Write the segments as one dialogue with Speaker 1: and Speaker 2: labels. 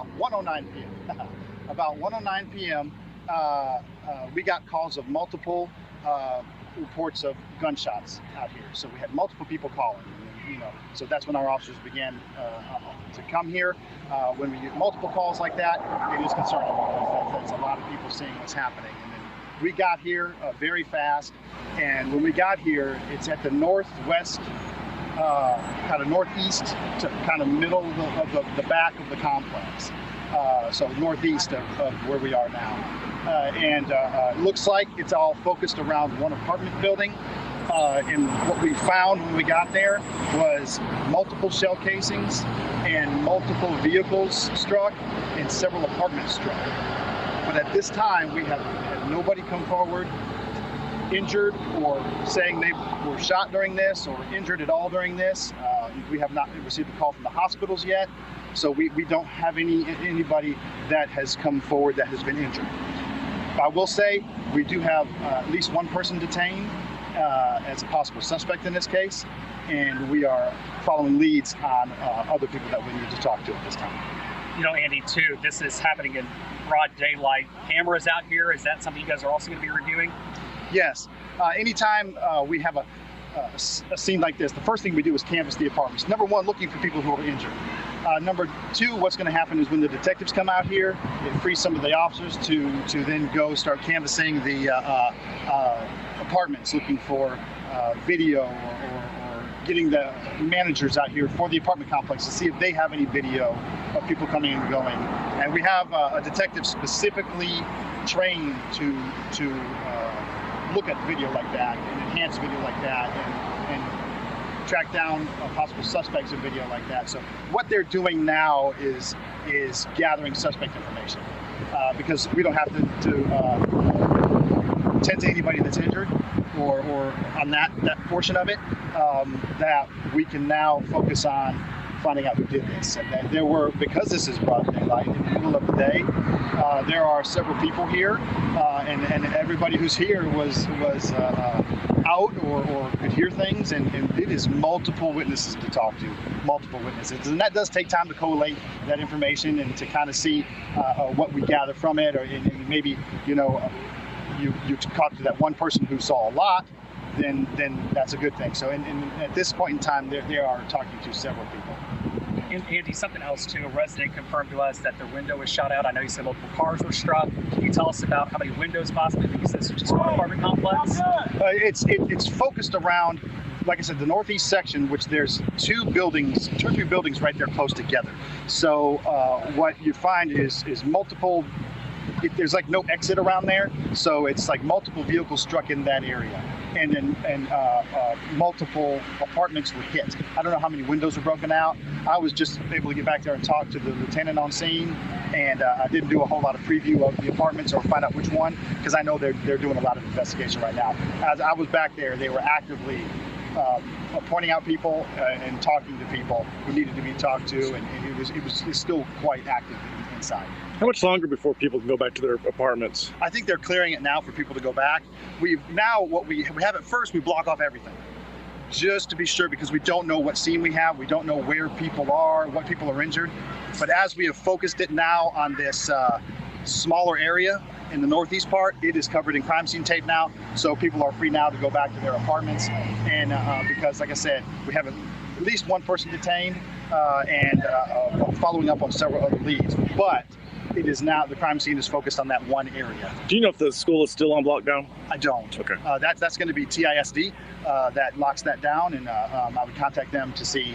Speaker 1: 1:09 p.m. About 1:09 p.m., we got calls of multiple reports of gunshots out here. So we had multiple people calling. So that's when our officers began to come here. When we get multiple calls like that, it is concerning because that's a lot of people seeing what's happening. And then we got here very fast, and when we got here, it's at the northwest, kind of northeast to kind of middle of the back of the complex. So northeast of where we are now. And it looks like it's all focused around one apartment building. And what we found when we got there was multiple shell casings and multiple vehicles struck and several apartments struck. But at this time, we have had nobody come forward injured or saying they were shot during this or injured at all during this. We have not received a call from the hospitals yet, so we don't have anybody that has come forward that has been injured. I will say we do have at least one person detained as a possible suspect in this case, and we are following leads on other people that we need to talk to at this time.
Speaker 2: Andy, too, this is happening in broad daylight. Cameras out here, is that something you guys are also going to be reviewing?
Speaker 1: Yes. Anytime we have a scene like this, the first thing we do is canvass the apartments. Number one, looking for people who are injured. Number two, what's going to happen is when the detectives come out here, it frees some of the officers to then go start canvassing the apartments, looking for video or getting the managers out here for the apartment complex to see if they have any video of people coming and going. And we have a detective specifically trained to look at video like that and enhance video like that and track down possible suspects in video like that. So what they're doing now is gathering suspect information because we don't have to tend to anybody that's injured or on that portion of it, that we can now focus on finding out who did this. And that there were, because this is broad daylight in the middle of the day, there are several people here, and everybody who's here was out or could hear things, and it is multiple witnesses to talk to, multiple witnesses. And that does take time to collate that information and to kind of see what we gather from it, or and maybe, you talk to that one person who saw a lot, then that's a good thing. So at this point in time, they are talking to several people.
Speaker 2: And Andy, something else too, a resident confirmed to us that their window was shot out. I know you said multiple cars were struck. Can you tell us about how many windows possibly? Because this is just one apartment complex.
Speaker 1: It's focused around, like I said, the northeast section, which there's two or three buildings right there close together. So what you find is multiple. There's like no exit around there, so it's like multiple vehicles struck in that area, and multiple apartments were hit. I don't know how many windows were broken out. I was just able to get back there and talk to the lieutenant on scene, and I didn't do a whole lot of preview of the apartments or find out which one, because I know they're doing a lot of investigation right now. As I was back there, they were actively pointing out people and talking to people who needed to be talked to, and it's still quite active inside.
Speaker 3: How much longer before people can go back to their apartments?
Speaker 1: I think they're clearing it now for people to go back. What we have at first, we block off everything, just to be sure, because we don't know what scene we have. We don't know where people are, what people are injured. But as we have focused it now on this smaller area in the northeast part, it is covered in crime scene tape now. So people are free now to go back to their apartments. And because, like I said, we have at least one person detained and following up on several other leads. But it is now, the crime scene is focused on that one area.
Speaker 3: Do you know if the school is still on lockdown?
Speaker 1: I don't.
Speaker 3: Okay.
Speaker 1: That's going to be TISD that locks that down, and I would contact them to see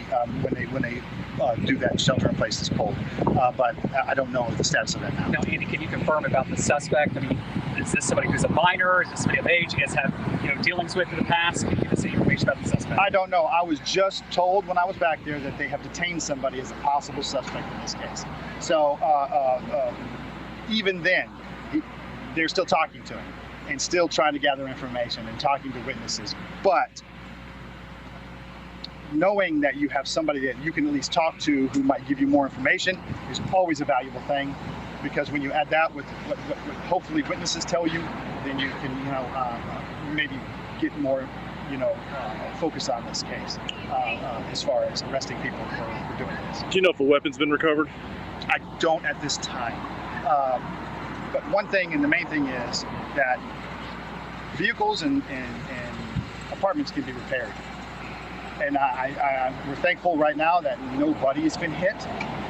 Speaker 1: when they do that shelter in place is pulled. But I don't know the status of that now.
Speaker 2: Now, Andy, can you confirm about the suspect? I mean, is this somebody who's a minor? Is this somebody of age you guys have dealings with in the past? Can you give us any information about the suspect?
Speaker 1: I don't know. I was just told when I was back there that they have detained somebody as a possible suspect in this case. So even then, they're still talking to him and still trying to gather information and talking to witnesses. But knowing that you have somebody that you can at least talk to who might give you more information is always a valuable thing, because when you add that with what hopefully witnesses tell you, then you can maybe get more focus on this case as far as arresting people for doing this.
Speaker 3: Do you know if a weapon's been recovered?
Speaker 1: I don't at this time. But one thing, and the main thing, is that vehicles and apartments can be repaired. And we're thankful right now that nobody has been hit,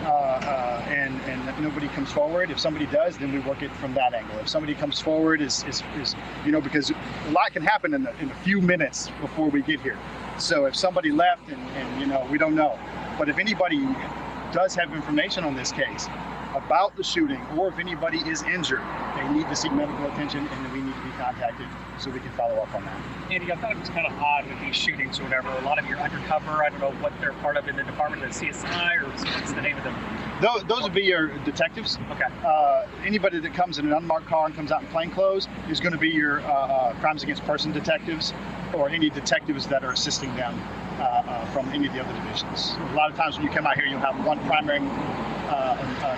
Speaker 1: and that nobody comes forward. If somebody does, then we work it from that angle. If somebody comes forward, is because a lot can happen in a few minutes before we get here. So if somebody left and we don't know. But if anybody does have information on this case about the shooting, or if anybody is injured, they need to seek medical attention, and then we need to be contacted so we can follow up on that.
Speaker 2: Andy, I thought it was kind of odd with these shootings or whatever. A lot of you are undercover. I don't know what they're part of in the department, of CSI, or what's the name of them?
Speaker 1: Those would be your detectives.
Speaker 2: Okay.
Speaker 1: Anybody that comes in an unmarked car and comes out in plain clothes is going to be your crimes against person detectives, or any detectives that are assisting them from any of the other divisions. A lot of times when you come out here, you'll have one primary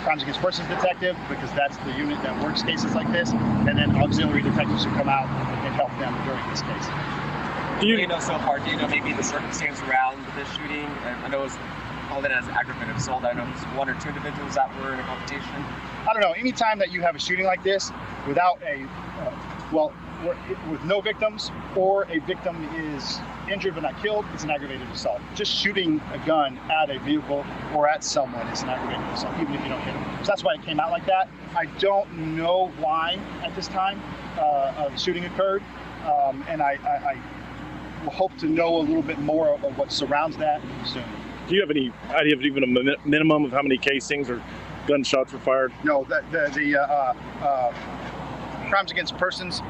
Speaker 1: crimes against persons detective, because that's the unit that works cases like this, and then auxiliary detectives who come out and help them during this case.
Speaker 4: Do you know so far? Do you know maybe the circumstance around the shooting? I know it was called it as aggravated assault. I know it was one or two individuals that were in a confrontation.
Speaker 1: I don't know. Anytime that you have a shooting like this without with no victims, or a victim is injured but not killed, it's an aggravated assault. Just shooting a gun at a vehicle or at someone is an aggravated assault, even if you don't hit them. So that's why it came out like that. I don't know why at this time the shooting occurred, and I will hope to know a little bit more of what surrounds that soon.
Speaker 3: Do you have any idea of even a minimum of how many casings or gunshots were fired?
Speaker 1: No, the crimes against persons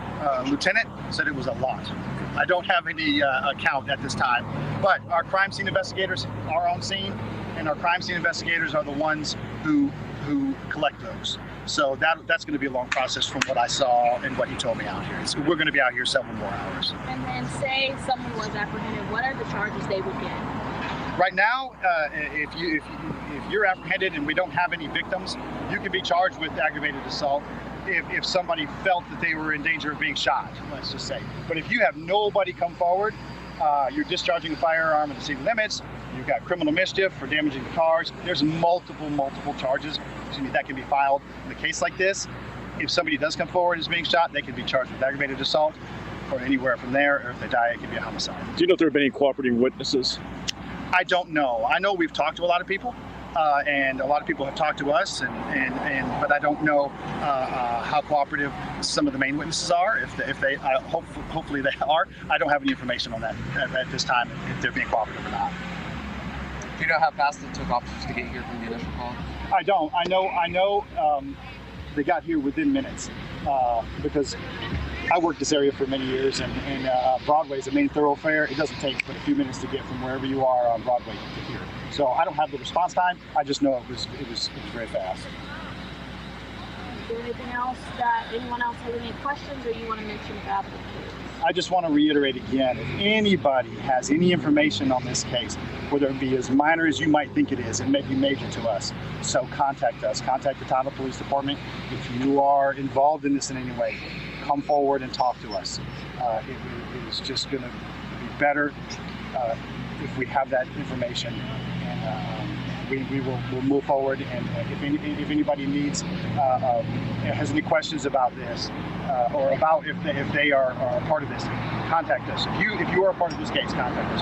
Speaker 1: lieutenant said it was a lot. I don't have any account at this time, but our crime scene investigators are on scene, and our crime scene investigators are the ones who collect those. So that's going to be a long process from what I saw and what he told me out here. So we're going to be out here several more hours.
Speaker 5: And then say someone was apprehended, what are the charges they would get?
Speaker 1: Right now, if you're apprehended and we don't have any victims, you can be charged with aggravated assault if somebody felt that they were in danger of being shot, let's just say. But if you have nobody come forward, you're discharging a firearm in the city limits, you've got criminal mischief for damaging the cars, there's multiple charges that can be filed in a case like this. If somebody does come forward as being shot, they can be charged with aggravated assault, or anywhere from there, or if they die, it can be a homicide.
Speaker 3: Do you know if there have been any cooperating witnesses?
Speaker 1: I don't know. I know we've talked to a lot of people, and a lot of people have talked to us, but I don't know how cooperative some of the main witnesses are. If they hopefully they are. I don't have any information on that at this time, if they're being cooperative or not.
Speaker 4: Do you know how fast it took officers to get here from the initial call?
Speaker 1: I don't. I know they got here within minutes, because I worked this area for many years, and Broadway is the main thoroughfare. It doesn't take but a few minutes to get from wherever you are on Broadway to here. So I don't have the response time. I just know it was very fast.
Speaker 5: Is there anything else that anyone else has any questions, or you want to mention about the case?
Speaker 1: I just want to reiterate again, if anybody has any information on this case, whether it be as minor as you might think it is, it may be major to us. So contact us. Contact the Tahoe Police Department. If you are involved in this in any way, come forward and talk to us. It is just going to be better if we have that information, and we'll move forward. And if anybody has any questions about this, or about if they are a part of this, contact us. If you are a part of this case, contact us.